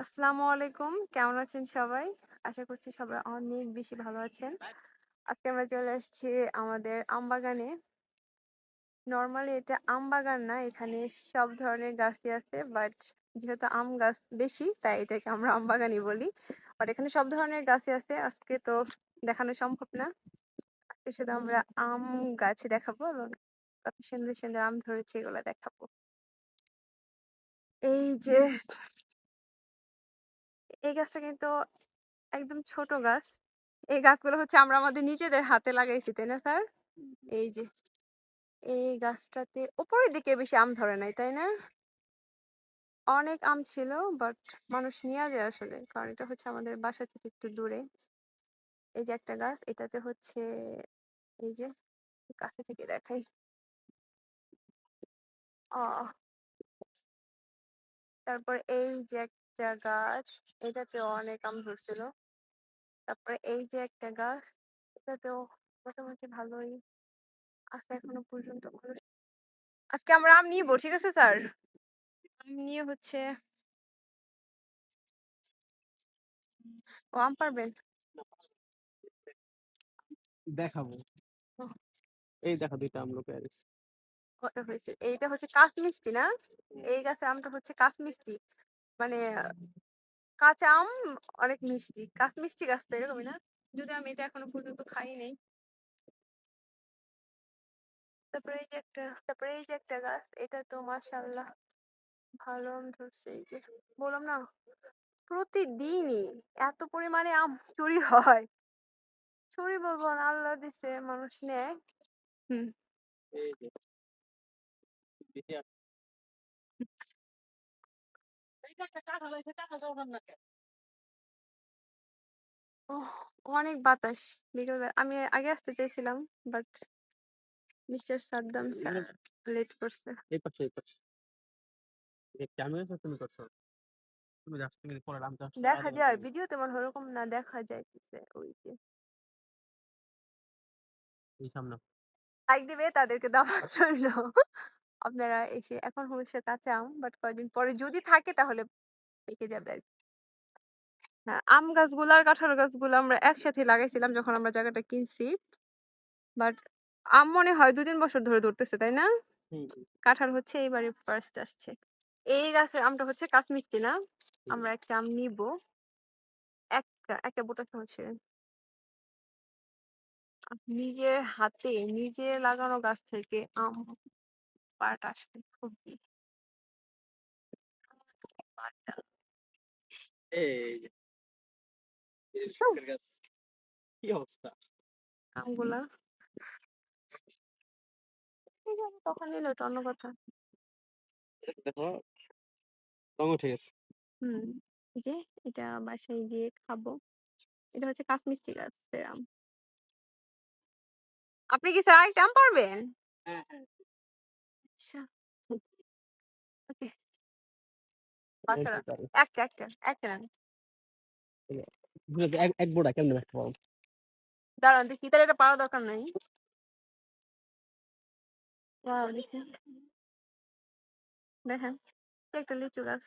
আসসালামু আলাইকুম। কেমন আছেন সবাই? আশা করছি সবাই অনেক বেশি ভালো আছেন। আজকে আমরা চলে আসছি আমাদের আমবাগানে। নরমালি এটা আমবাগান না, এখানে সব ধরনের গাছই আছে। বাট যেহেতু আম গাছ বেশি, তাই এটাকে আমরা আমবাগানই বলি। বাট এখানে সব ধরনের গাছই আছে। আজকে তো দেখানো সম্ভব না। আজকে শুধু আমরা আম গাছই দেখাবো এবং কত সুন্দর, সুন্দর আম ধরেছে এগুলো দেখাবো। এই যে এই গাছটা কিন্তু একদম ছোট গাছ। এই গাছগুলো হচ্ছে আমরা আমাদের নিজেদের হাতে লাগাইছি, তাই না স্যার? এই যে এই গাছটাতে উপরের দিকে বেশি আম ধরে নাই, তাই না? অনেক আম ছিল, বাট মানুষ নিয়ে যায় আসলে, কারণ এটা হচ্ছে আমাদের বাসা থেকে একটু দূরে। এই যে একটা গাছ, এটাতে হচ্ছে এই যে কাছে থেকে দেখাই। আহ তারপর এই যে একটা গাছ, এটাতেও অনেক আম ধরছিল। তারপরে এই যে একটা গাছ, এটাতেও মোটামুটি ভালোই আছে এখনো পর্যন্ত। আজকে আমরা আম নিবো, ঠিক আছে স্যার? আম নিয়ে হচ্ছে ও আম পারবেন? দেখাবো। ওহ, এই দেখো ২ টা আমলকি প্যারিস। কটা হয়েছে? এইটা হচ্ছে কাশমিষ্টি না? হুম। এই গাছের আমটা হচ্ছে কাশমিষ্টি। মানে কাঁচা আম অনেক মিষ্টি। কাশমিষ্টি গাছ তো এরকমই না? যদিও আমি এটা এখনো পর্যন্ত খাই নাই। তারপরে এই যে একটা গাছ, এটা তো মাশাআল্লাহ ভালো আম ধরছে। এই যে বললাম না, প্রতিদিনই এত পরিমাণে আম চুরি হয়। চুরি বলবো না, আল্লাহ দিছে মানুষ নেয়। হুম। এই যে বেশি আছে। এইটা একটা কাঁঠাল হইছে, কাঁঠাল খাওয়ার না কেন? ওহ! অনেক বাতাস। আমি আগে আসতে চাইছিলাম, বাট মিস্টার সাদ্দাম স্যার এগুলো লেট করছে। এই পাশে। এই ক্যামেরার সাথে তুমি করছো। তুমি জাস্ট তুমি পরে নামতে আসছো দেখা আধা ঘন্টা যায় আগে। ভিডিওতে মনে হয় ওরকম না, দেখা যাইতেছে ওই যে এই সামনে। লাইক দিবে তাদেরকে দাওয়াত রইলো। আপনারা এসে, এখন হচ্ছে কাঁচা আম, বাট কয়েকদিন পরে যদি থাকে তাহলে পেকে যাবে আর কি। হ্যাঁ, আম গাছগুলা আর কাঁঠাল গাছগুলো আমরা একসাথে লাগাইছিলাম যখন আমরা জায়গাটা কিনছি। বাট আম মনে হয় ২-৩ বছর ধরে ধরতেছে, তাই না? হুম, হুম, কাঁঠাল হচ্ছে এইবারে ফার্স্ট আসছে। এই গাছের আমটা হচ্ছে কাশ্মিস্তি না? হুম। আমরা একটা আম নিবো। একটা বোটাস হচ্ছে নিজের হাতে নিজে লাগানো গাছ থেকে আম পাড়াটা আসলে খুবই পাড়টা এই যে এই উহ, শখের গাছ। কি অবস্থা? আমগুলা ঠিক আছে, তখন নিলে ওটা অন্য কথা। দেখো রং উঠে গেছে। হুম। এই যে এটা বাসায় গিয়ে খাবো। এটা হচ্ছে কাশ্মিস্টি গাছের আম। আপনি কি স্যার আরেকটা আম পারবেন? হ্যাঁ, হ্যাঁ। আচ্ছা, ওকে। এই বাচ্চারা তো পারি। একটা নেন। বুঝলে এক বোড়া কেমনে রাখতে পারো? দাঁড়ান দেখি, তাহলে এটা পারার দরকার নাই। দাঁড়াও দেখি, দেখেন এটা একটা লিচু গাছ।